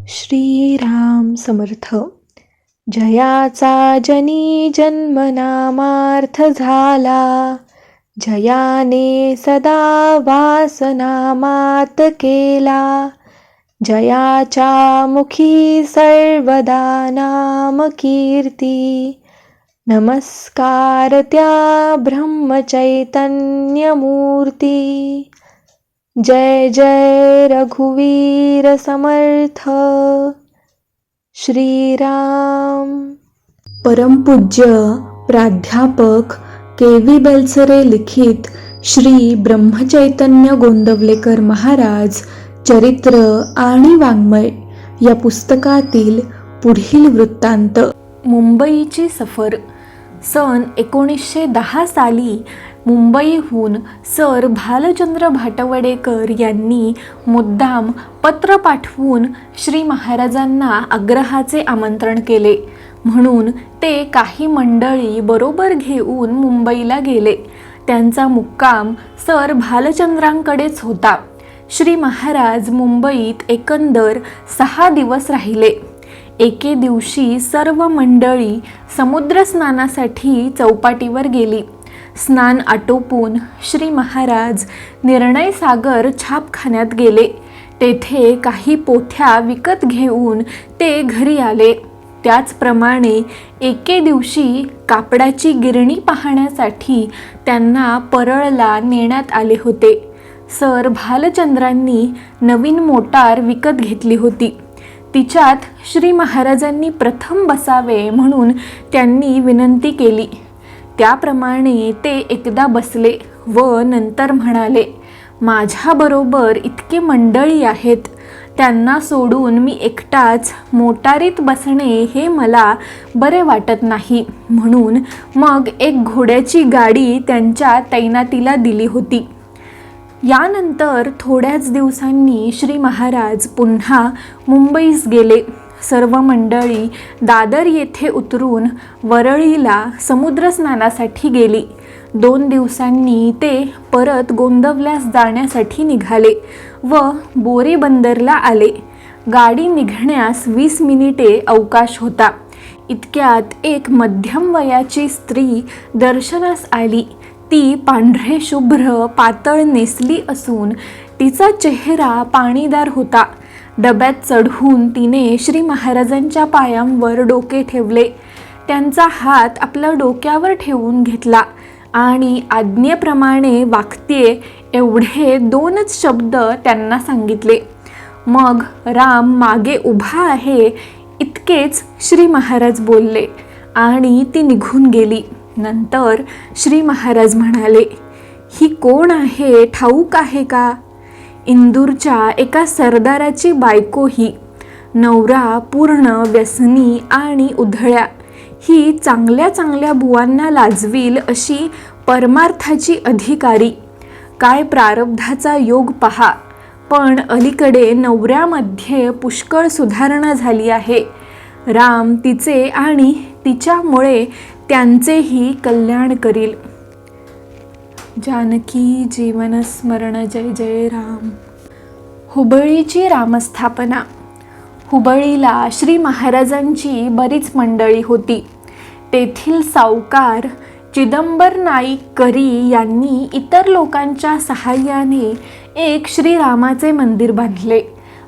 श्रीराम समर्थ. जयाचा जनी जन्मनामार्थ झाला, जयाने सदा वासनामात केला. जयाच्या मुखी सर्वदा नाम कीर्ती, नमस्कार त्या ब्रह्मचैतन्य मूर्ती. जय जय रघुवीर समर्थ. श्रीराम. परमपूज्य प्राध्यापक के.व्ही. बेलसरे लिखित श्री ब्रह्मचैतन्य गोंदवलेकर महाराज चरित्र आणि वाङ्मय या पुस्तकातील पुढील वृत्तांत. मुंबईची सफर. सन 1910 साली मुंबईहून सर भालचंद्र भाटवडेकर यांनी मुद्दाम पत्र पाठवून श्री महाराजांना आग्रहाचे आमंत्रण केले. म्हणून ते काही मंडळी बरोबर घेऊन मुंबईला गेले. त्यांचा मुक्काम सर भालचंद्रांकडेच होता. श्री महाराज मुंबईत एकंदर 6 दिवस राहिले. एके दिवशी सर्व मंडळी समुद्रस्नानासाठी चौपाटीवर गेली. स्नान आटोपून श्री महाराज निर्णय सागर छापखान्यात गेले. तेथे काही पोथ्या विकत घेऊन ते घरी आले. त्याचप्रमाणे एके दिवशी कापडाची गिरणी पाहण्यासाठी त्यांना परळला नेण्यात आले होते. सर भालचंद्रांनी नवीन मोटार विकत घेतली होती. तिच्यात श्री महाराजांनी प्रथम बसावे म्हणून त्यांनी विनंती केली. त्याप्रमाणे ते एकदा बसले व नंतर म्हणाले, माझ्याबरोबर इतके मंडळी आहेत, त्यांना सोडून मी एकटाच मोटारीत बसणे हे मला बरे वाटत नाही. म्हणून मग एक घोड्याची गाडी त्यांच्या तैनातीला दिली होती. यानंतर थोड्याच दिवसांनी श्री महाराज पुन्हा मुंबईस गेले. सर्व मंडळी दादर येथे उतरून वरळीला समुद्रस्नानासाठी गेली. 2 दिवसांनी ते परत गोंदवल्यास जाण्यासाठी निघाले व बोरी बंदरला आले. गाडी निघण्यास 20 मिनिटे अवकाश होता. इतक्यात एक मध्यम वयाची स्त्री दर्शनास आली. ती पांढरे शुभ्र पातळ नेसली असून तिचा चेहरा पाणीदार होता. डब्यात चढून तिने श्री महाराजांच्या पायांवर डोके ठेवले. त्यांचा हात आपल्या डोक्यावर ठेवून घेतला आणि आज्ञेप्रमाणे वागतेय एवढे 2च शब्द त्यांना सांगितले. मग राम मागे उभा आहे इतकेच श्री महाराज बोलले आणि ती निघून गेली. नंतर श्री महाराज म्हणाले, ही कोण आहे ठाऊक आहे का? इंदूरच्या एका सरदाराची बायको ही. नवरा पूर्ण व्यसनी आणि उधळ्या. ही चांगल्या चांगल्या बुवांना लाजवील अशी परमार्थाची अधिकारी. काय प्रारब्धाचा योग पहा. पण अलीकडे नवऱ्यामध्ये पुष्कळ सुधारणा झाली आहे. राम तिचे आणि तिच्यामुळे त्यांचेही कल्याण करील. जानकी जीवन स्मरण. जय जय राम. हुबळीची रामस्थापना. हुबळीला श्री महाराजांची बरीच मंडळी होती. तेथील सावकार चिदंबर नाईक करी यांनी इतर लोकांच्या सहाय्याने एक श्रीरामाचे मंदिर बांधले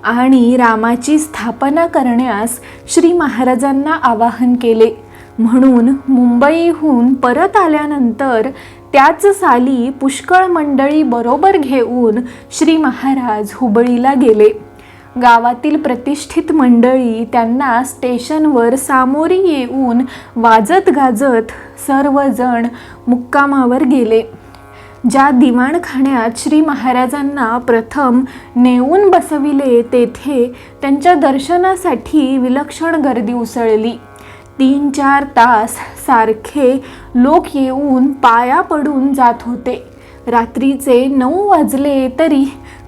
आणि रामाची स्थापना करण्यास श्री महाराजांना आवाहन केले. म्हणून मुंबईहून परत आल्यानंतर त्याच साली पुष्कळ मंडळी बरोबर घेऊन श्री महाराज हुबळीला गेले. गावातील प्रतिष्ठित मंडळी त्यांना स्टेशनवर सामोरी येऊन वाजत गाजत सर्वजण मुक्कामावर गेले. ज्या दिवाणखान्यात श्री महाराजांना प्रथम नेऊन बसविले तेथे त्यांच्या दर्शनासाठी विलक्षण गर्दी उसळली. 3-4 तास सारखे लोक येऊन पाया पडून जात होते. रात्रीचे 9 वाजले तरी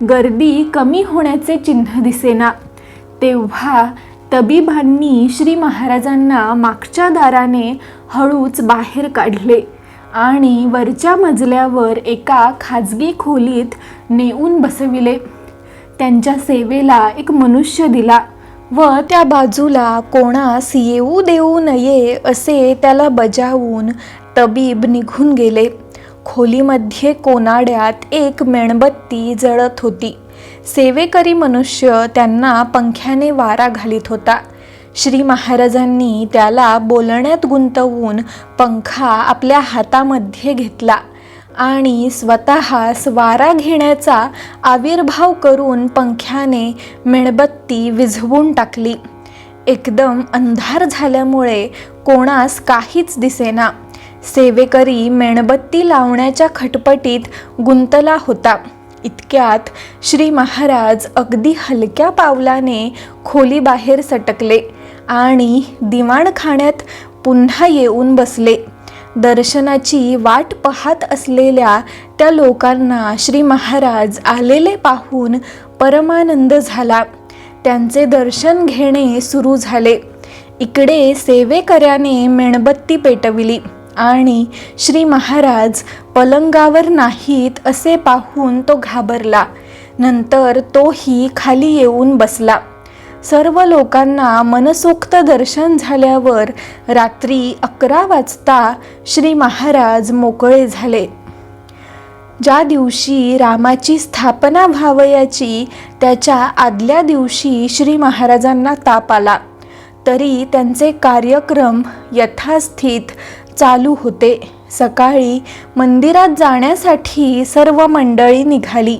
गर्दी कमी होण्याचे चिन्ह दिसेना. तेव्हा तबीबांनी श्री महाराजांना मागच्या दाराने हळूच बाहेर काढले आणि वरच्या मजल्यावर एका खाजगी खोलीत नेऊन बसविले. त्यांच्या सेवेला एक मनुष्य दिला. व त्या बाजूला कोणास येऊ देऊ नये असे त्याला बजावून तबीब निघून गेले. खोलीमध्ये कोनाड्यात एक मेणबत्ती जळत होती. सेवेकरी मनुष्य त्यांना पंख्याने वारा घालीत होता. श्री महाराजांनी त्याला बोलण्यात गुंतवून पंखा आपल्या हातामध्ये घेतला आणि स्वतःस वारा घेण्याचा आविर्भाव करून पंख्याने मेणबत्ती विझवून टाकली. एकदम अंधार झाल्यामुळे कोणास काहीच दिसेना. सेवेकरी मेणबत्ती लावण्याच्या खटपटीत गुंतला होता. इतक्यात श्री महाराज अगदी हलक्या पावलाने खोलीबाहेर सटकले आणि दिवाणखान्यात पुन्हा येऊन बसले. दर्शनाची वाट पाहत असलेल्या त्या लोकांना श्री महाराज आलेले पाहून परमानंद झाला. त्यांचे दर्शन घेणे सुरू झाले. इकडे सेवेकऱ्याने मेणबत्ती पेटविली आणि श्री महाराज पलंगावर नाहीत असे पाहून तो घाबरला. नंतर तोही खाली येऊन बसला. सर्व लोकांना मनसोक्त दर्शन झाल्यावर रात्री 11 वाजता श्री महाराज मोकळे झाले. ज्या दिवशी रामाची स्थापना व्हावयाची त्याच्या आदल्या दिवशी श्री महाराजांना ताप आला, तरी त्यांचे कार्यक्रम यथास्थित चालू होते. सकाळी मंदिरात जाण्यासाठी सर्व मंडळी निघाली.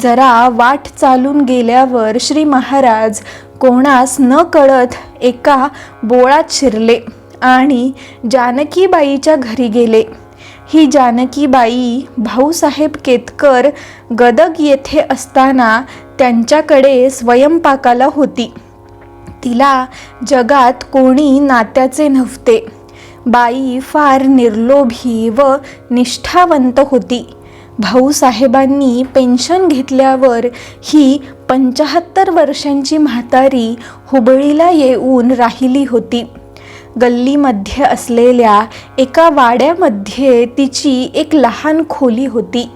जरा वाट चालून गेल्यावर श्री महाराज कोणास न कळत एका बोळात शिरले आणि जानकीबाईच्या घरी गेले. ही जानकीबाई भाऊसाहेब केतकर गदग येथे असताना त्यांच्याकडे स्वयंपाकाला होती. तिला जगात कोणी नात्याचे नव्हते. बाई फार निर्लोभी व निष्ठावंत होती. भाऊसाहेबांनी पेन्शन घेतल्यावर ही 75 वर्षांची म्हातारी हुबळीला येऊन राहिली होती. गल्लीमध्ये असलेल्या एका वाड्यामध्ये तिची एक लहान खोली होती.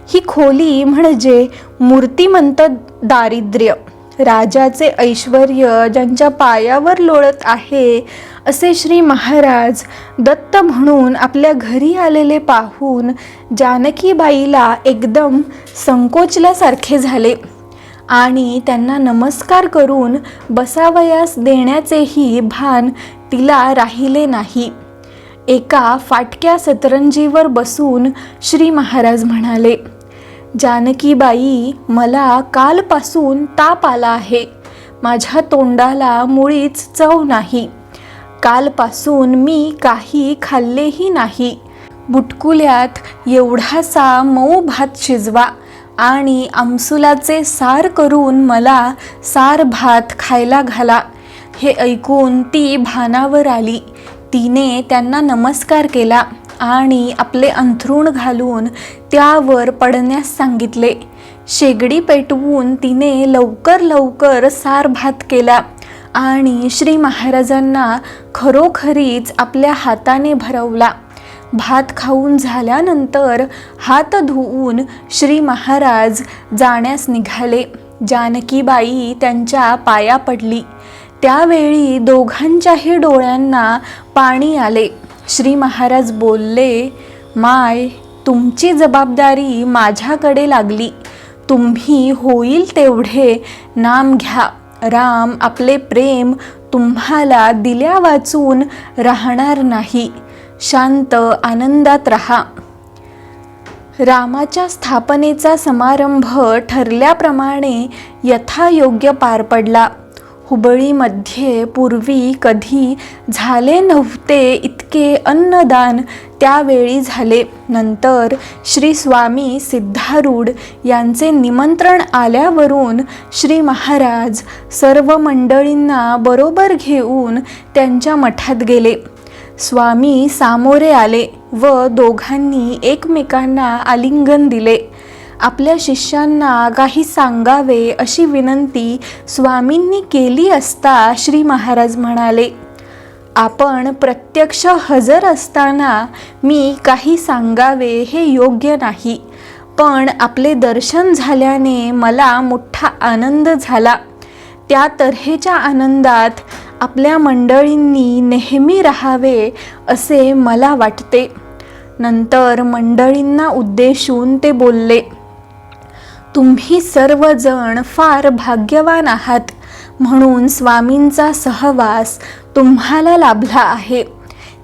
ही खोली म्हणजे मूर्तिमंत दारिद्र्य, राजाचे ऐश्वर्य ज्यांच्या पायावर लोळत आहे असे श्री महाराज दत्त म्हणून आपल्या घरी आलेले पाहून जानकीबाईला एकदम संकोचल्यासारखे झाले आणि त्यांना नमस्कार करून बसावयास देण्याचेही भान तिला राहिले नाही. एका फाटक्या सतरंजीवर बसून श्री महाराज म्हणाले, जानकीबाई, मला कालपासून ताप आला आहे. माझ्या तोंडाला मुळीच चव नाही. कालपासून मी काही खाल्लेही नाही. बुटकुल्यात एवढासा मऊ भात शिजवा आणि आमसुलाचे सार करून मला सार भात खायला घाला. हे ऐकून ती भानावर आली. तिने त्यांना नमस्कार केला आणि आपले अंथरूण घालून त्यावर पडण्यास सांगितले. शेगडी पेटवून तिने लवकर लवकर सार भात केला आणि श्री महाराजांना खरोखरीच आपल्या हाताने भरवला. भात खाऊन झाल्यानंतर हात धुवून श्री महाराज जाण्यास निघाले. जानकीबाई त्यांच्या पाया पडली. त्यावेळी दोघांच्याही डोळ्यांना पाणी आले. श्री महाराज बोलले, माय, तुमची जबाबदारी माझ्याकडे लागली. तुम्ही होईल तेवढे नाम घ्या. राम आपले प्रेम तुम्हाला दिल्या वाचून राहणार नाही. शांत आनंदात राहा. रामाच्या स्थापनेचा समारंभ ठरल्याप्रमाणे यथायोग्य पार पडला. हुबळीमध्ये पूर्वी कधी झाले नव्हते इतके अन्नदान त्यावेळी झाले. नंतर श्री स्वामी सिद्धारूढ यांचे निमंत्रण आल्यावरून श्री महाराज सर्व मंडळींना बरोबर घेऊन त्यांच्या मठात गेले. स्वामी सामोरे आले व दोघांनी एकमेकांना आलिंगन दिले. आपल्या शिष्यांना काही सांगावे अशी विनंती स्वामींनी केली असता श्री महाराज म्हणाले, आपण प्रत्यक्ष हजर असताना मी काही सांगावे हे योग्य नाही, पण आपले दर्शन झाल्याने मला मोठा आनंद झाला. त्या तऱ्हेच्या आनंदात आपल्या मंडळींनी नेहमी राहावे असे मला वाटते. नंतर मंडळींना उद्देशून ते बोलले, तुम्ही सर्वजण फार भाग्यवान आहात, म्हणून स्वामींचा सहवास तुम्हाला लाभला आहे.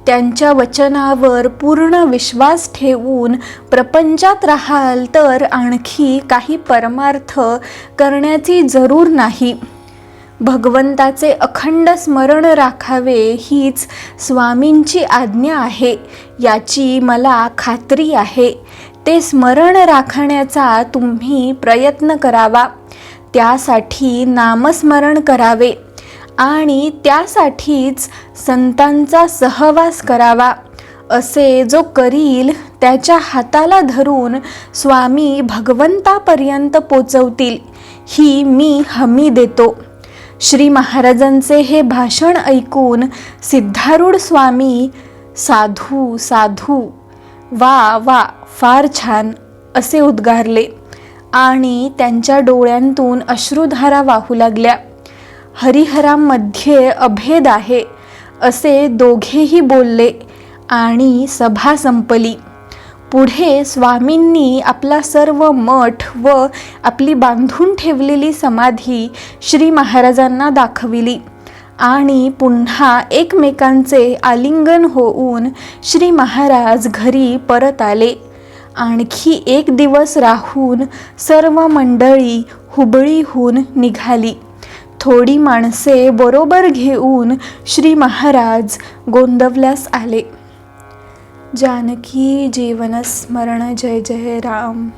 त्यांच्या वचनावर पूर्ण विश्वास ठेवून प्रपंचात राहाल तर आणखी काही परमार्थ करण्याची जरूर नाही. भगवंताचे अखंड स्मरण राखावे हीच स्वामींची आज्ञा आहे, याची मला खात्री आहे. ते स्मरण राखण्याचा तुम्ही प्रयत्न करावा. त्यासाठी नामस्मरण करावे आणि त्यासाठीच संतांचा सहवास करावा. असे जो करील त्याच्या हाताला धरून स्वामी भगवंतापर्यंत पोचवतील, ही मी हमी देतो. श्री महाराजांचे हे भाषण ऐकून सिद्धारूढ स्वामी साधू साधू, वा वा, फार छान असे उद्गारले आणि त्यांच्या डोळ्यांतून अश्रुधारा वाहू लागल्या. हरिहरांमध्ये अभेद आहे असे दोघेही बोलले आणि सभा संपली. पुढे स्वामींनी आपला सर्व मठ व आपली बांधून ठेवलेली समाधी श्री महाराजांना दाखविली आणि पुन्हा एकमेकांचे आलिंगन होऊन श्री महाराज घरी परत आले. आणखी एक दिवस राहून सर्व मंडळी हुबळीहून निघाली. थोडी माणसे बरोबर घेऊन श्री महाराज गोंदवल्यास आले. जानकी जीवन स्मरण, जय जय राम.